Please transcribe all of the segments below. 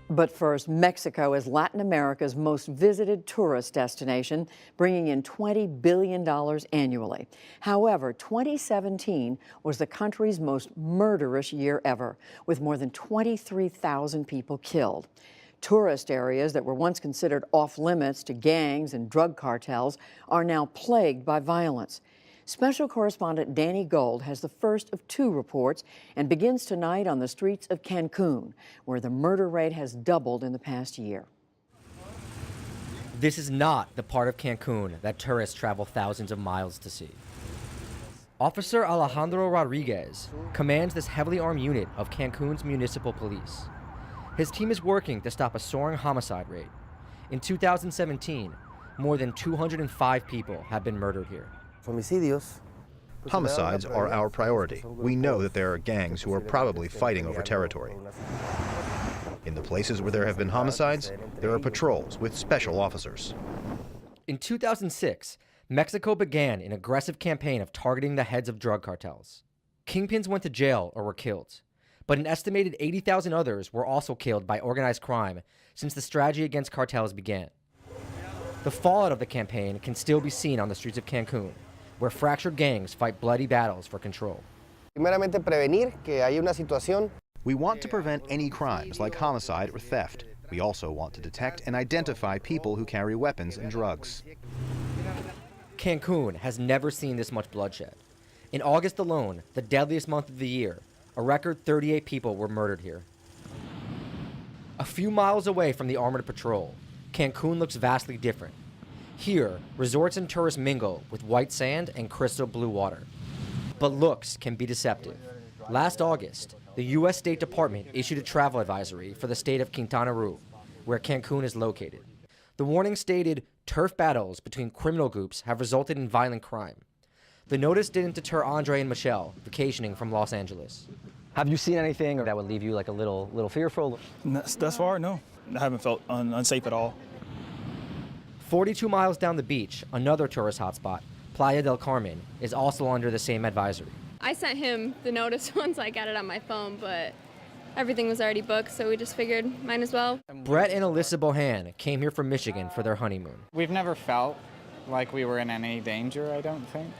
But first, Mexico is Latin America's most visited tourist destination, bringing in $20 billion annually. However, 2017 was the country's most murderous year ever, with more than 23,000 people killed. Tourist areas that were once considered off-limits to gangs and drug cartels are now plagued by violence. Special correspondent Danny Gold has the first of two reports and begins tonight on the streets of Cancun, where the murder rate has doubled in the past year. This is not the part of Cancun that tourists travel thousands of miles to see. Officer Alejandro Rodriguez commands this heavily armed unit of Cancun's municipal police. His team is working to stop a soaring homicide rate. In 2017, more than 205 people have been murdered here. Homicides are our priority. We know that there are gangs who are probably fighting over territory. In the places where there have been homicides, there are patrols with special officers. In 2006, Mexico began an aggressive campaign of targeting the heads of drug cartels. Kingpins went to jail or were killed, but an estimated 80,000 others were also killed by organized crime since the strategy against cartels began. The fallout of the campaign can still be seen on the streets of Cancun, where fractured gangs fight bloody battles for control. We want to prevent any crimes like homicide or theft. We also want to detect and identify people who carry weapons and drugs. Cancun has never seen this much bloodshed. In August alone, the deadliest month of the year, a record 38 people were murdered here. A few miles away from the armored patrol, Cancun looks vastly different. Here, resorts and tourists mingle with white sand and crystal blue water. But looks can be deceptive. Last August, the U.S. State Department issued a travel advisory for the state of Quintana Roo, where Cancun is located. The warning stated turf battles between criminal groups have resulted in violent crime. The notice didn't deter Andre and Michelle vacationing from Los Angeles. Have you seen anything that would leave you like a little fearful? Thus far, no. I haven't felt unsafe at all. 42 miles down the beach, another tourist hotspot, Playa del Carmen, is also under the same advisory. I sent him the notice once I got it on my phone, but everything was already booked, so we just figured might as well. Brett and Alyssa Bohan came here from Michigan for their honeymoon. We've never felt like we were in any danger, I don't think.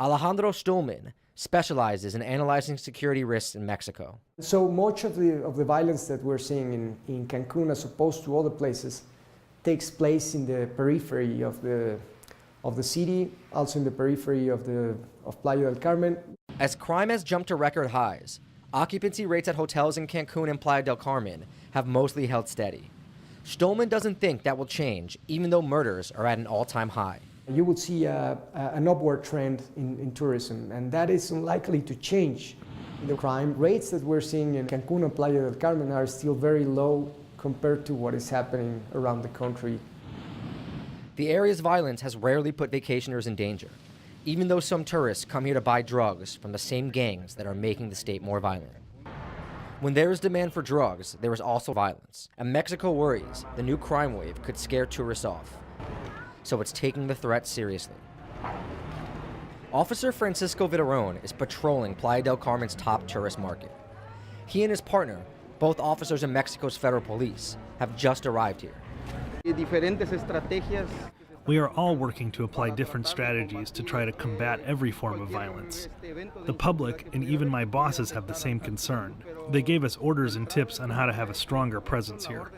Alejandro Stulman specializes in analyzing security risks in Mexico. So much of the violence that we're seeing in Cancun, as opposed to other places, takes place in the periphery of the city, also in the periphery of Playa del Carmen. As crime has jumped to record highs, occupancy rates at hotels in Cancun and Playa del Carmen have mostly held steady. Stolman doesn't think that will change, even though murders are at an all-time high. You would see an upward trend in tourism, and that is unlikely to change. The crime rates that we're seeing in Cancun and Playa del Carmen are still very low compared to what is happening around the country. The area's violence has rarely put vacationers in danger, even though some tourists come here to buy drugs from the same gangs that are making the state more violent. When there is demand for drugs, there is also violence, and Mexico worries the new crime wave could scare tourists off. So it's taking the threat seriously. Officer Francisco Vidaron is patrolling Playa del Carmen's top tourist market. He and his partner, both officers in Mexico's federal police, have just arrived here. We are all working to apply different strategies to try to combat every form of violence. The public and even my bosses have the same concern. They gave us orders and tips on how to have a stronger presence here.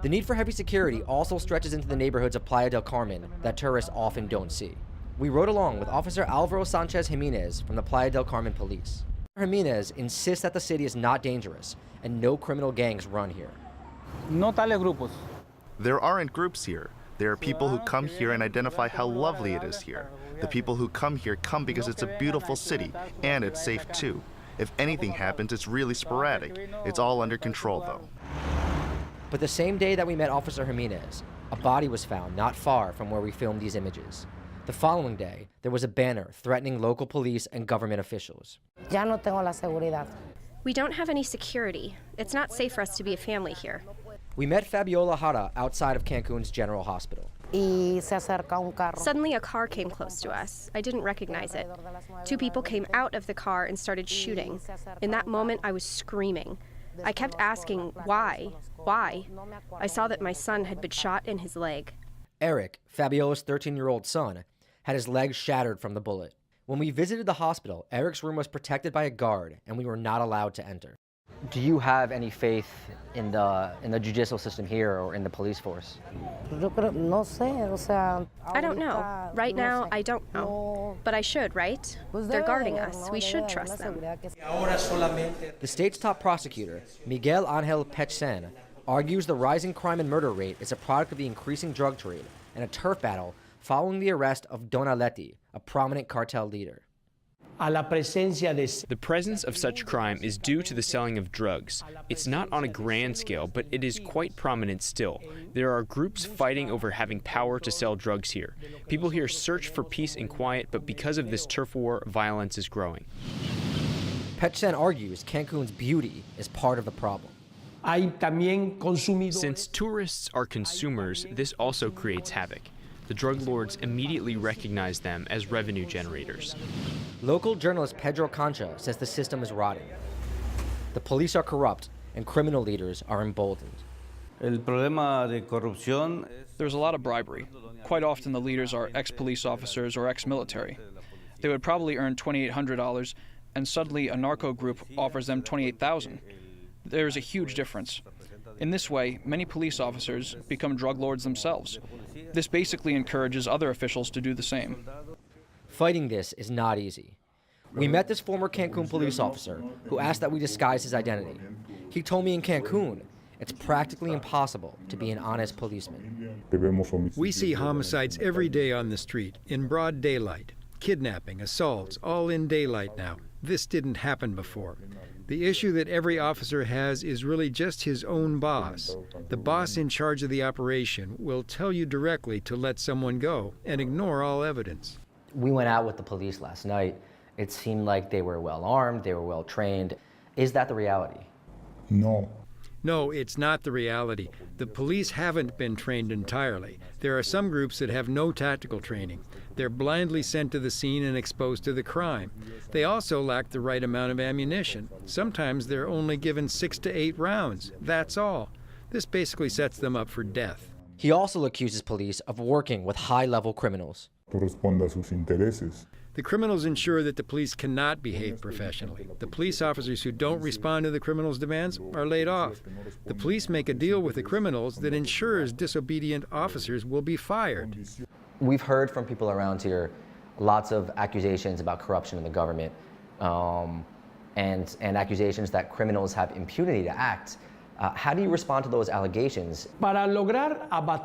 The need for heavy security also stretches into the neighborhoods of Playa del Carmen that tourists often don't see. We rode along with Officer Alvaro Sanchez Jimenez from the Playa del Carmen police. Jimenez insists that the city is not dangerous and no criminal gangs run here. There aren't groups here. There are people who come here and identify how lovely it is here. The people who come here come because it's a beautiful city, and it's safe too. If anything happens, it's really sporadic. It's all under control, though. But the same day that we met Officer Jimenez, a body was found not far from where we filmed these images. The following day, there was a banner threatening local police and government officials. We don't have any security. It's not safe for us to be a family here. We met Fabiola Jara outside of Cancun's General Hospital. Suddenly a car came close to us. I didn't recognize it. Two people came out of the car and started shooting. In that moment, I was screaming. I kept asking, why? Why? I saw that my son had been shot in his leg. Eric, Fabiola's 13-year-old son, had his leg shattered from the bullet. When we visited the hospital, Eric's room was protected by a guard, and we were not allowed to enter. Do you have any faith in the judicial system here or in the police force? I don't know. Right now, I don't know. But I should, right? They're guarding us. We should trust them. The state's top prosecutor, Miguel Angel Pechsen, argues the rising crime and murder rate is a product of the increasing drug trade and a turf battle following the arrest of Don Aleti, a prominent cartel leader. The presence of such crime is due to the selling of drugs. It's not on a grand scale, but it is quite prominent still. There are groups fighting over having power to sell drugs here. People here search for peace and quiet, but because of this turf war, violence is growing. Pechsen argues Cancun's beauty is part of the problem. Since tourists are consumers, this also creates havoc. The drug lords immediately recognize them as revenue generators. Local journalist Pedro Concha says the system is rotting. The police are corrupt and criminal leaders are emboldened. There's a lot of bribery. Quite often the leaders are ex-police officers or ex-military. They would probably earn $2,800, and suddenly a narco group offers them $28,000. There's a huge difference. In this way, many police officers become drug lords themselves. This basically encourages other officials to do the same. Fighting this is not easy. We met this former Cancun police officer who asked that we disguise his identity. He told me in Cancun, it's practically impossible to be an honest policeman. We see homicides every day on the street, in broad daylight. Kidnapping, assaults, all in daylight now. This didn't happen before. The issue that every officer has is really just his own boss. The boss in charge of the operation will tell you directly to let someone go and ignore all evidence. We went out with the police last night. It seemed like they were well armed, they were well trained. Is that the reality? No, it's not the reality. The police haven't been trained entirely. There are some groups that have no tactical training. They're blindly sent to the scene and exposed to the crime. They also lack the right amount of ammunition. Sometimes they're only given 6 to 8 rounds. That's all. This basically sets them up for death. He also accuses police of working with high-level criminals. The criminals ensure that the police cannot behave professionally. The police officers who don't respond to the criminals' demands are laid off. The police make a deal with the criminals that ensures disobedient officers will be fired. We've heard from people around here lots of accusations about corruption in the government and accusations that criminals have impunity to act. How do you respond to those allegations? To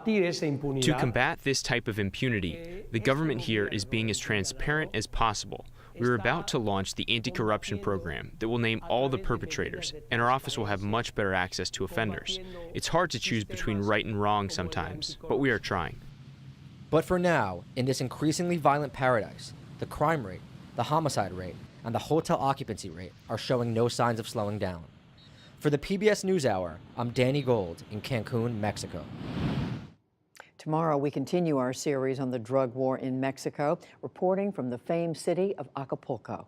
combat this type of impunity, the government here is being as transparent as possible. We're about to launch the anti-corruption program that will name all the perpetrators, and our office will have much better access to offenders. It's hard to choose between right and wrong sometimes, but we are trying. But for now, in this increasingly violent paradise, the crime rate, the homicide rate, and the hotel occupancy rate are showing no signs of slowing down. For the PBS NewsHour, I'm Danny Gold in Cancun, Mexico. Tomorrow, we continue our series on the drug war in Mexico, reporting from the famed city of Acapulco.